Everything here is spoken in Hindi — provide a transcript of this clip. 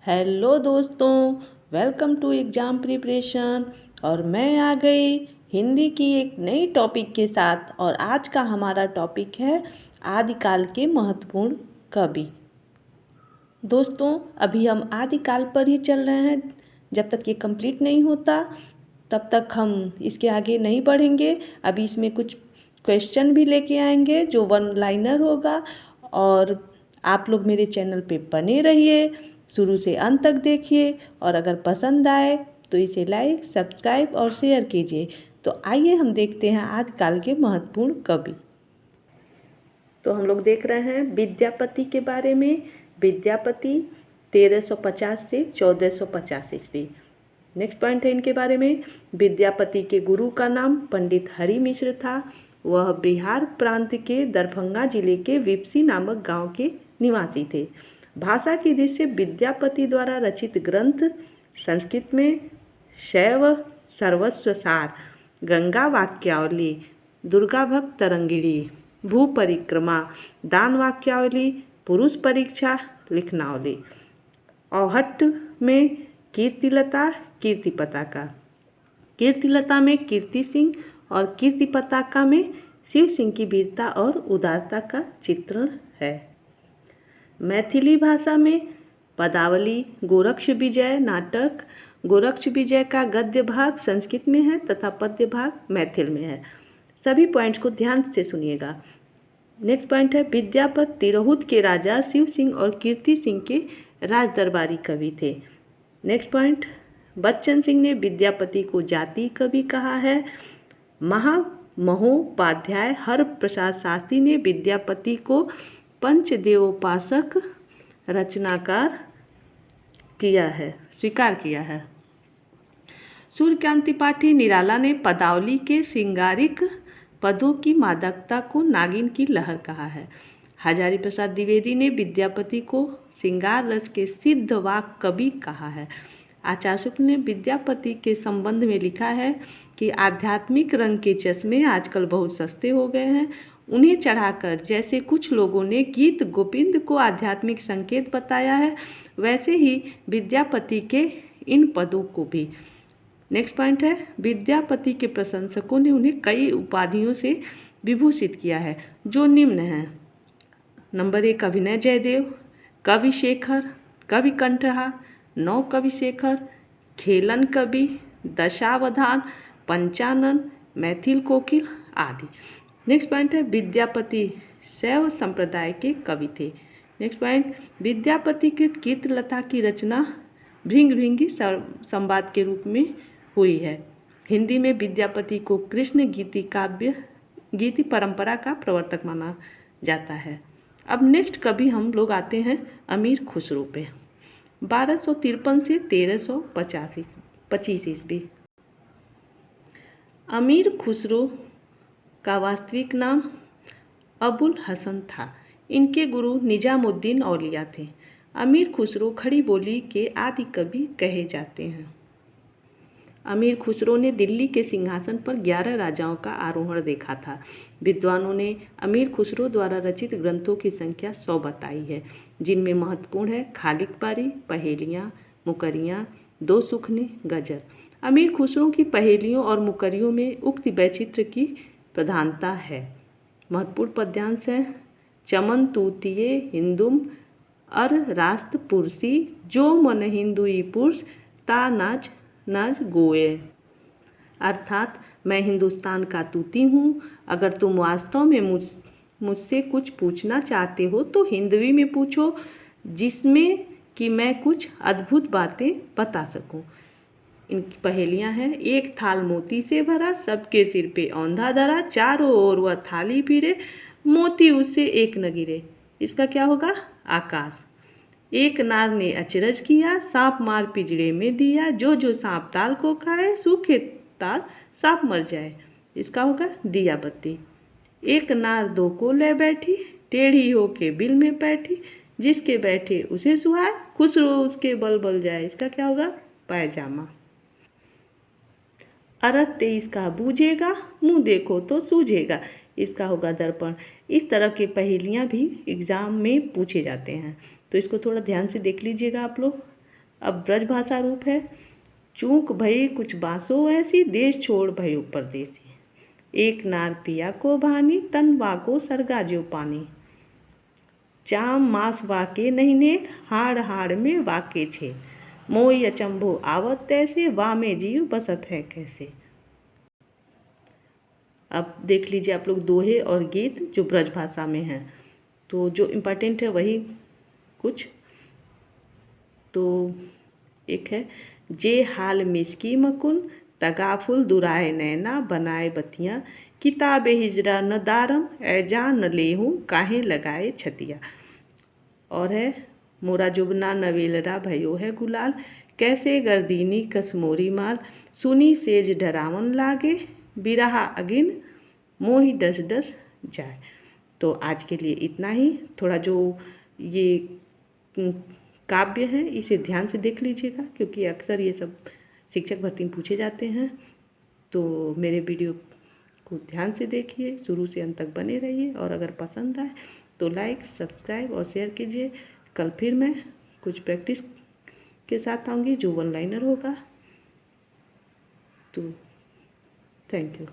हेलो दोस्तों, वेलकम टू एग्ज़ाम प्रिपरेशन। और मैं आ गई हिंदी की एक नई टॉपिक के साथ। और आज का हमारा टॉपिक है आदिकाल के महत्वपूर्ण कवि। दोस्तों, अभी हम आदिकाल पर ही चल रहे हैं। जब तक ये कंप्लीट नहीं होता तब तक हम इसके आगे नहीं बढ़ेंगे। अभी इसमें कुछ क्वेश्चन भी लेके आएंगे जो वन लाइनर होगा। और आप लोग मेरे चैनल पे बने रहिए, शुरू से अंत तक देखिए। और अगर पसंद आए तो इसे लाइक, सब्सक्राइब और शेयर कीजिए। तो आइए हम देखते हैं आदिकाल के महत्वपूर्ण कवि। तो हम लोग देख रहे हैं विद्यापति के बारे में। विद्यापति 1350 से 1450 ईस्वी। नेक्स्ट पॉइंट है इनके बारे में। विद्यापति के गुरु का नाम पंडित हरि मिश्र था। वह बिहार प्रांत के दरभंगा जिले के विपसी नामक गांव के निवासी थे। भाषा की दृष्टि से विद्यापति द्वारा रचित ग्रंथ संस्कृत में शैव सर्वस्व सार, गंगा वाक्यावली, दुर्गा भक्त तरंगिणी, भू परिक्रमा, दान वाक्यावली, पुरुष परीक्षा, लिखनावली। औहट में कीर्तिलता, कीर्ति पताका। कीर्तिलता में कीर्ति सिंह और कीर्ति पताका में शिव सिंह की वीरता और उदारता का चित्रण है। मैथिली भाषा में पदावली, गोरक्ष विजय नाटक। गोरक्ष विजय का गद्य भाग संस्कृत में है तथा पद्य भाग मैथिल में है। सभी पॉइंट्स को ध्यान से सुनिएगा। नेक्स्ट पॉइंट है विद्यापति तिरहुत के राजा शिव सिंह और कीर्ति सिंह के राज दरबारी कवि थे। नेक्स्ट पॉइंट, बच्चन सिंह ने विद्यापति को जाति कवि कहा है। महामहोपाध्याय हर प्रसाद शास्त्री ने विद्यापति को पंचदेवोपासक रचनाकार स्वीकार किया है। सूर्यकांत त्रिपाठी निराला ने पदावली के श्रृंगारिक पदों की मादकता को नागिन की लहर कहा है। हजारी प्रसाद द्विवेदी ने विद्यापति को श्रृंगार रस के सिद्ध वाक कवि कहा है। आचार्य शुक्ल ने विद्यापति के संबंध में लिखा है कि आध्यात्मिक रंग के चश्मे आजकल बहुत सस्ते हो गए हैं। उन्हें चढ़ाकर जैसे कुछ लोगों ने गीत गोविंद को आध्यात्मिक संकेत बताया है, वैसे ही विद्यापति के इन पदों को भी। नेक्स्ट पॉइंट है विद्यापति के प्रशंसकों ने उन्हें कई उपाधियों से विभूषित किया है जो निम्न हैं। नंबर 1 अभिनय जयदेव, कवि शेखर, कवि कंठहा, नौ कवि शेखर, खेलन कवि, दशावधान, पंचानन, मैथिल कोकिल आदि। नेक्स्ट पॉइंट है विद्यापति शैव संप्रदाय के कवि थे। नेक्स्ट पॉइंट, विद्यापति की कीर्तिलता की रचना भृंग भृंगी संवाद के रूप में हुई है। हिंदी में विद्यापति को कृष्ण गीति परंपरा का प्रवर्तक माना जाता है। अब नेक्स्ट कवि हम लोग आते हैं अमीर खुसरो पे। 1253 से 1325 ईस्वी। अमीर खुसरो का वास्तविक नाम अबुल हसन था। इनके गुरु निजामुद्दीन औलिया थे। अमीर खुसरो खड़ी बोली के आदि कवि कहे जाते हैं। अमीर खुसरो ने दिल्ली के सिंहासन पर 11 राजाओं का आरोहण देखा था। विद्वानों ने अमीर खुसरो द्वारा रचित ग्रंथों की संख्या 100 बताई है, जिनमें महत्वपूर्ण है खालिक बारी, पहेलियाँ, मुकरियाँ, दो सुखने, गजर। अमीर खुसरो की पहेलियों और मुकरियों में उक्त वैचित्र की प्रधानता है। महत्वपूर्ण पद्यांश है चमन तूतिये हिंदुम अर रास्त पुरुषी, जो मन हिंदुई पुरुष ता नाच नाच गोए। अर्थात मैं हिंदुस्तान का तूती हूँ। अगर तुम वास्तव में मुझसे कुछ पूछना चाहते हो तो हिंदवी में पूछो, जिसमें कि मैं कुछ अद्भुत बातें बता सकूं। इनकी पहेलियां हैं एक थाल मोती से भरा, सबके सिर पे औंधा धरा, चारों ओर वह थाली फिरे, मोती उससे एक न गिरे। इसका क्या होगा? आकाश। एक नार ने अचरज किया, सांप मार पिंजरे में दिया, जो जो सांप ताल को खाए, सूखे ताल सांप मर जाए। इसका होगा दिया बत्ती। एक नार दो को ले बैठी, टेढ़ी होके बिल में बैठी, जिसके बैठे उसे सुहाए, खुसरो उसके बल बल जाए। इसका क्या होगा? पायजामा। अरत 23 का बूझेगा, मुँह देखो तो सूझेगा। इसका होगा दर्पण। इस तरह की पहेलियाँ भी एग्ज़ाम में पूछे जाते हैं, तो इसको थोड़ा ध्यान से देख लीजिएगा आप लोग। अब ब्रजभाषा रूप है, चूक भई कुछ बासो ऐसी, देश छोड़ भई परदेसी। एक नार पिया को भानी, तन वाको सरगा ज्यो पानी। चाम मास वाके नहीं नेक, हाड़ हाड़ में वाके छे। मोई अचंभो आवत तैसे, वामे जीव बसत है कैसे। अब देख लीजिए आप लोग दोहे और गीत जो ब्रजभाषा में हैं, तो जो इम्पोर्टेंट है वही कुछ। तो एक है, जे हाल मिसकी मकुन, तगाफुल दुराए नैना, बनाए बतियाँ, किताबे हिजरा न दारम, ऐजा न लेहूँ काहे लगाए छतिया। और है, मोरा जुबना नवेलरा भयो है गुलाल, कैसे गर्दीनी कसमोरी माल, सुनी सेज डरावन लागे, बिरहा अगिन मोहि डस डस जाए। तो आज के लिए इतना ही। थोड़ा जो ये काव्य है इसे ध्यान से देख लीजिएगा, क्योंकि अक्सर ये सब शिक्षक भर्ती में पूछे जाते हैं। तो मेरे वीडियो को ध्यान से देखिए, शुरू से अंत तक बने रहिए, और अगर पसंद आए तो लाइक, सब्सक्राइब और शेयर कीजिए। कल फिर मैं कुछ प्रैक्टिस के साथ आऊँगी जो वन लाइनर होगा। तो थैंक यू।